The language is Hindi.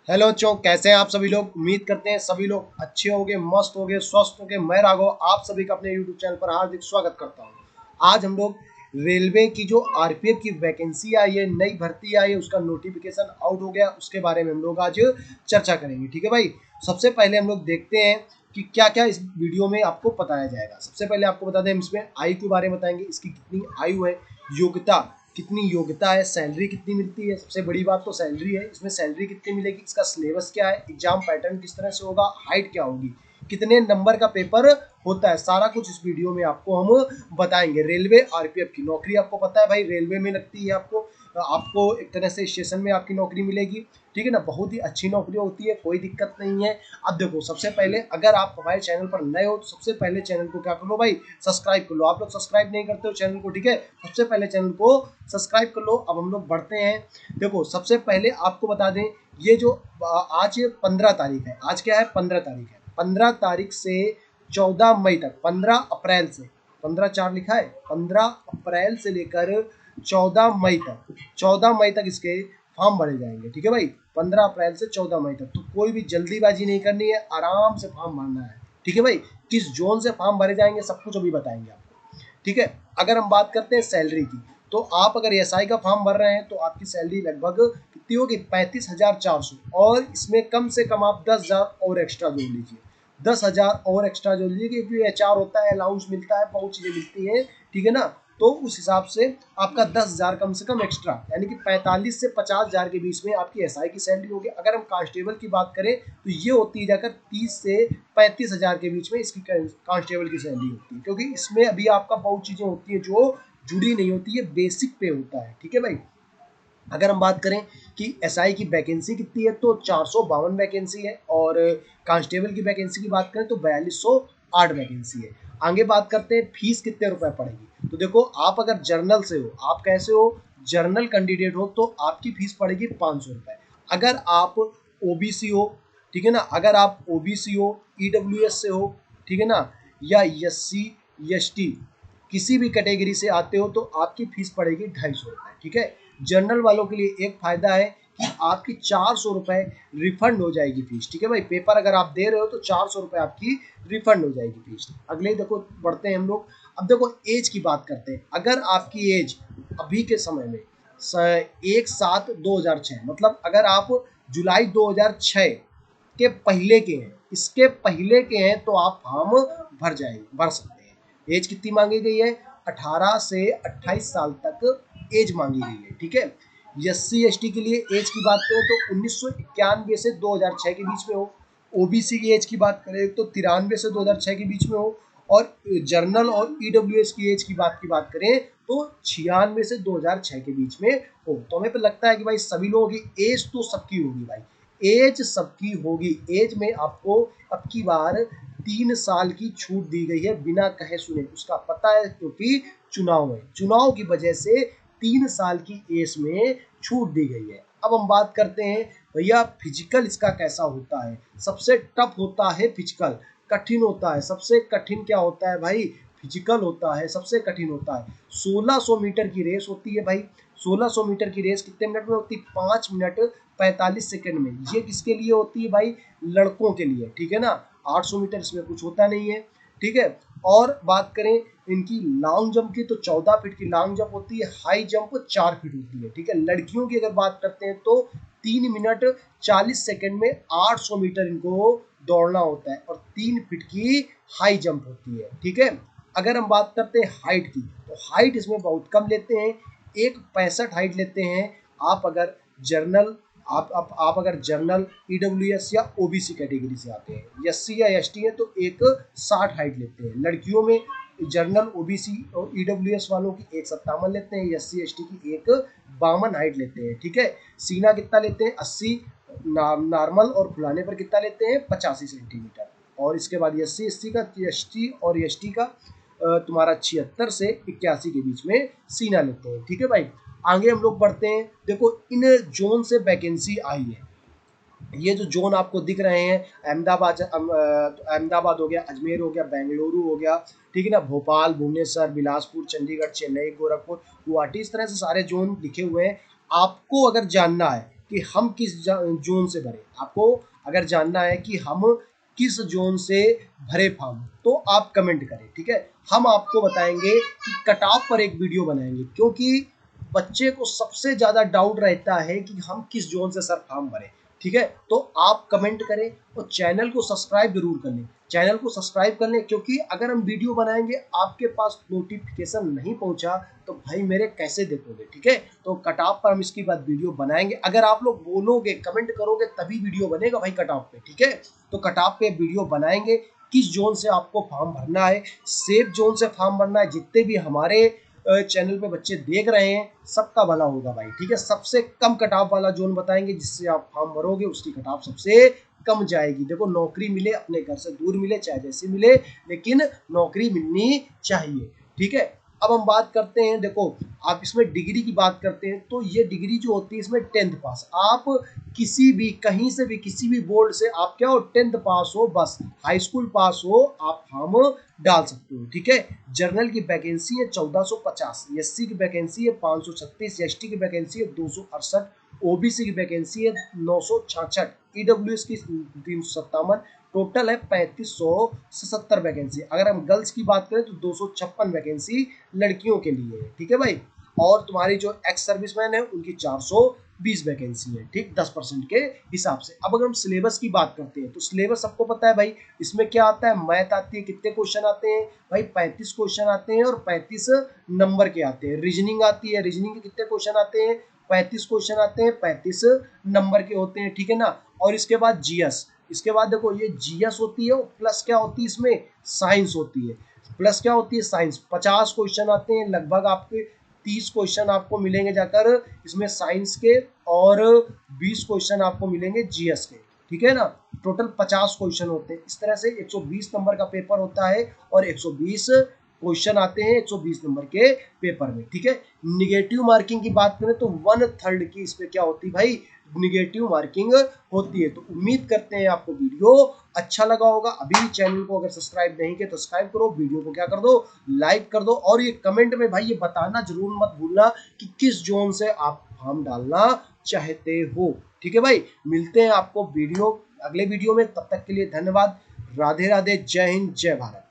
हेलो चो, कैसे हैं आप सभी लोग। उम्मीद करते हैं सभी लोग अच्छे होंगे, मस्त होंगे, स्वस्थ होंगे। मैं राघव आप सभी का अपने यूट्यूब चैनल पर हार्दिक स्वागत करता हूं। आज हम लोग रेलवे की जो आरपीएफ की वैकेंसी आई है, नई भर्ती आई है, उसका नोटिफिकेशन आउट हो गया, उसके बारे में हम लोग आज चर्चा करेंगे। ठीक है भाई। सबसे पहले हम लोग देखते हैं कि क्या क्या इस वीडियो में आपको बताया जाएगा। सबसे पहले आपको बता दें, हम इसमें आयु के बारे में बताएंगे, इसकी कितनी आयु है, योग्यता कितनी योग्यता है, सैलरी कितनी मिलती है। सबसे बड़ी बात तो सैलरी है, इसमें सैलरी कितनी मिलेगी, इसका सिलेबस क्या है, एग्जाम पैटर्न किस तरह से होगा, हाइट क्या होगी, कितने नंबर का पेपर होता है, सारा कुछ इस वीडियो में आपको हम बताएंगे। रेलवे आरपीएफ की नौकरी आपको पता है भाई, रेलवे में लगती है। आपको एक तरह से स्टेशन में आपकी नौकरी मिलेगी। ठीक है ना, बहुत ही अच्छी नौकरी होती है, कोई दिक्कत नहीं है। अब देखो, सबसे पहले अगर आप हमारे चैनल पर नए हो तो सबसे पहले चैनल को क्या कर लो भाई, सब्सक्राइब कर लो। आप लोग सब्सक्राइब नहीं करते हो चैनल को, ठीक है, सबसे पहले चैनल को सब्सक्राइब कर लो। अब हम लोग बढ़ते हैं। देखो, सबसे पहले आपको बता दें, ये जो आज 15 तारीख है, आज क्या है, 15 तारीख है। 15 तारीख से 14 मई तक, 15 अप्रैल से, 15/4 लिखा है, 15 अप्रैल से लेकर 14 मई तक, 14 मई तक इसके फॉर्म भरे जाएंगे। ठीक है भाई, 15 अप्रैल से 14 मई तक। तो कोई भी जल्दीबाजी नहीं करनी है, आराम से फॉर्म भरना है। ठीक है भाई, किस जोन से फॉर्म भरे जाएंगे सब कुछ अभी बताएंगे आपको। ठीक है। अगर हम बात करते हैं सैलरी की, तो आप अगर एसआई का फॉर्म भर रहे हैं तो आपकी सैलरी लगभग कितनी होगी, 35,400। और इसमें कम से कम आप 10,000 और एक्स्ट्रा जोड़ लीजिए, 10,000 और एक्स्ट्रा जोड़ लीजिए, क्योंकि एचआर होता है, अलाउंस मिलता है, बहुत चीजें मिलती हैं। ठीक है ना, तो उस हिसाब से आपका 10,000 कम से कम एक्स्ट्रा, यानी कि 45 से 50,000 के बीच में आपकी एसआई की सैलरी होगी। अगर हम कांस्टेबल की बात करें तो ये होती है जाकर 30 से 35,000 के बीच में इसकी कांस्टेबल की सैलरी होती है, क्योंकि इसमें अभी आपका बहुत चीजें होती है जो जुड़ी नहीं होती है, बेसिक पे होता है। ठीक है भाई। अगर हम बात करें कि एसआई की वैकेंसी कितनी है, तो 452 वैकेंसी है। और कांस्टेबल की वैकेंसी की बात करें तो 4208 वैकेंसी है। आगे बात करते हैं फीस कितने रुपए पड़ेगी। तो देखो, आप अगर जर्नल से हो, आप कैसे हो, जर्नल कैंडिडेट हो, तो आपकी फीस पड़ेगी 500 रुपए। अगर आप ओबीसी हो, ठीक है ना, अगर आप ओबीसी हो, ईडब्ल्यूएस से हो, ठीक है ना, या एससी एसटी किसी भी कैटेगरी से आते हो, तो आपकी फीस पड़ेगी 250 रुपए। ठीक है। जनरल वालों के लिए एक फायदा है कि आपकी 400 रुपए रिफंड हो जाएगी फीस। ठीक है भाई, पेपर अगर आप दे रहे हो तो 400 रुपए आपकी रिफंड हो जाएगी फीस। अगले देखो, बढ़ते हैं हम लोग। अब देखो, एज की बात करते हैं। अगर आपकी एज अभी के समय में 1/7/2006, मतलब अगर आप जुलाई 2006 के पहले के हैं, इसके पहले के हैं, तो आप फॉर्म भर सकते हैं। एज कितनी मांगी गई है, 18 से 28 साल तक एज मांगी गई है। ठीक है। एससी एसटी के लिए एज की बात करें तो 1991 से 2006 के बीच में हो। ओबीसी की एज की बात करें तो 93 से 2006 के बीच में हो। और जर्नल और ईडब्ल्यूएस की एज की बात करें तो 96 से 2006 के बीच में हो। तो हमें तो लगता है कि भाई सभी लोगों की एज तो सबकी होगी भाई, एज सबकी होगी। एज में आपको अब की बार 3 साल की छूट दी गई है, बिना कहे सुने। उसका पता है, क्योंकि चुनाव है, चुनाव की वजह से 3 साल की एज में छूट दी गई है। अब हम बात करते हैं भैया फिजिकल इसका कैसा होता है। सबसे टफ होता है फिजिकल, कठिन होता है। सबसे कठिन क्या होता है भाई, फिजिकल होता है, सबसे कठिन होता है। 1600 मीटर की रेस होती है भाई। 1600 मीटर की रेस कितने मिनट में होती है, 5 मिनट 45 सेकंड में। ये किसके लिए होती है भाई, लड़कों के लिए। ठीक है ना, 800 मीटर इसमें कुछ होता नहीं है। ठीक है। और बात करें इनकी लॉन्ग जंप की, तो 14 फीट की लॉन्ग जंप होती है, हाई जंप 4 फीट होती है। ठीक है। लड़कियों की अगर बात करते हैं तो 3 मिनट 40 सेकंड में 800 मीटर इनको दौड़ना होता है, और 3 फीट की हाई जंप होती है। ठीक है। अगर हम बात करते हैं हाइट की, तो हाइट इसमें बहुत कम लेते हैं, 1.65 हाइट लेते हैं। आप अगर जर्नल आप अगर जर्नल, ईडब्ल्यूएस या ओबीसी कैटेगरी से आते हैं, एससी या एसटी है, तो 1.60 हाइट लेते हैं। लड़कियों में जर्नल, ओबीसी और ईडब्ल्यूएस वालों की 1.57 लेते हैं, एससी एसटी की 1.52 हाइट लेते हैं। ठीक है। सीना कितना लेते हैं, 80 नॉर्मल, और फुलाने पर कितना लेते हैं, 85 सेंटीमीटर। और इसके बाद एससी एसटी का, एसटी और एसटी का तुम्हारा 76 से 81 के बीच में सीना लेते हैं। ठीक है भाई। आगे हम लोग बढ़ते हैं। देखो, इन जोन से वैकेंसी आई है। ये जो जोन आपको दिख रहे हैं, अहमदाबाद हो गया, अजमेर हो गया, बेंगलुरु हो गया, ठीक है ना, भोपाल, भुवनेश्वर, बिलासपुर, चंडीगढ़, चेन्नई, गोरखपुर, गुवाहाटी, इस तरह से सारे जोन लिखे हुए हैं। आपको अगर जानना है कि हम किस जोन से भरे। आपको अगर जानना है कि हम किस जोन से भरे फॉर्म तो आप कमेंट करें, ठीक है। हम आपको बताएंगे कि कट ऑफ पर एक वीडियो बनाएंगे, क्योंकि बच्चे को सबसे ज्यादा डाउट रहता है कि हम किस जोन से सर फॉर्म भरें, ठीक है। तो आप कमेंट करें और चैनल को सब्सक्राइब जरूर कर लें, चैनल को सब्सक्राइब कर लें, क्योंकि अगर हम वीडियो बनाएंगे आपके पास नोटिफिकेशन नहीं पहुंचा तो भाई मेरे कैसे देखोगे, ठीक है। तो कट ऑफ पर हम इसकी बाद वीडियो बनाएंगे, अगर आप लोग बोलोगे कमेंट करोगे तभी वीडियो बनेगा भाई कट ऑफ पे, ठीक है। तो कट ऑफ पे वीडियो बनाएंगे, किस जोन से आपको फॉर्म भरना है, सेफ जोन से फॉर्म भरना है। जितने भी हमारे चैनल पे बच्चे देख रहे हैं सबका भला होगा भाई, ठीक है। सबसे कम कट ऑफ वाला जोन बताएंगे जिससे आप फॉर्म भरोगे, उसकी कट ऑफ सबसे कम जाएगी। देखो नौकरी मिले, अपने घर से दूर मिले, चाहे जैसे मिले, लेकिन नौकरी मिलनी चाहिए, ठीक है। अब हम बात करते हैं, देखो आप इसमें डिग्री की बात करते हैं तो ये डिग्री जो होती है इसमें 10th पास, आप किसी भी कहीं से भी किसी भी बोर्ड से आप क्या हो 10th पास हो, बस हाई स्कूल पास हो, आप फॉर्म डाल सकते हो, ठीक है। जनरल की वैकेंसी है 1450, एससी की वैकेंसी है 536, एसटी की वैकेंसी है 268, ओबीसी की वैकेंसी है 966, ईडब्ल्यूएस की 357, टोटल है 3570 वैकेंसी। अगर हम गर्ल्स की बात करें तो 256 वैकेंसी लड़कियों के लिए है, ठीक है भाई। और तुम्हारी जो एक्स सर्विसमैन है उनकी 420 वैकेंसी है, ठीक, 10% के हिसाब से। अब अगर हम सिलेबस की बात करते हैं तो सिलेबस सबको पता है भाई, इसमें क्या आता है, मैथ आती है, कितने क्वेश्चन आते हैं भाई 35 क्वेश्चन आते हैं और 35 नंबर के आते हैं। रीजनिंग आती है, रीजनिंग के कितने क्वेश्चन आते हैं 35 क्वेश्चन आते हैं, 35 नंबर के होते हैं, ठीक है ना। और इसके बाद जीएस, इसके बाद देखो ये जीएस होती है, प्लस क्या होती है इसमें साइंस होती है, प्लस क्या होती है साइंस। 50 क्वेश्चन आते हैं लगभग, आपके 30 क्वेश्चन आपको मिलेंगे जाकर इसमें साइंस के, और 20 क्वेश्चन आपको मिलेंगे जीएस के, ठीक है ना। टोटल 50 क्वेश्चन होते हैं। इस तरह से 120 नंबर का पेपर होता है और 120 क्वेश्चन आते हैं 120 नंबर के पेपर में, ठीक है। निगेटिव मार्किंग की बात करें तो 1/3 की इसमें क्या होती है भाई, निगेटिव मार्किंग होती है। तो उम्मीद करते हैं आपको वीडियो अच्छा लगा होगा। अभी चैनल को अगर सब्सक्राइब नहीं किया तो सब्सक्राइब करो, वीडियो को क्या कर दो, लाइक कर दो, और ये कमेंट में भाई ये बताना जरूर मत भूलना कि किस जोन से आप फॉर्म डालना चाहते हो, ठीक है भाई। मिलते हैं आपको अगले वीडियो में, तब तक के लिए धन्यवाद। राधे राधे, जय हिंद, जय भारत।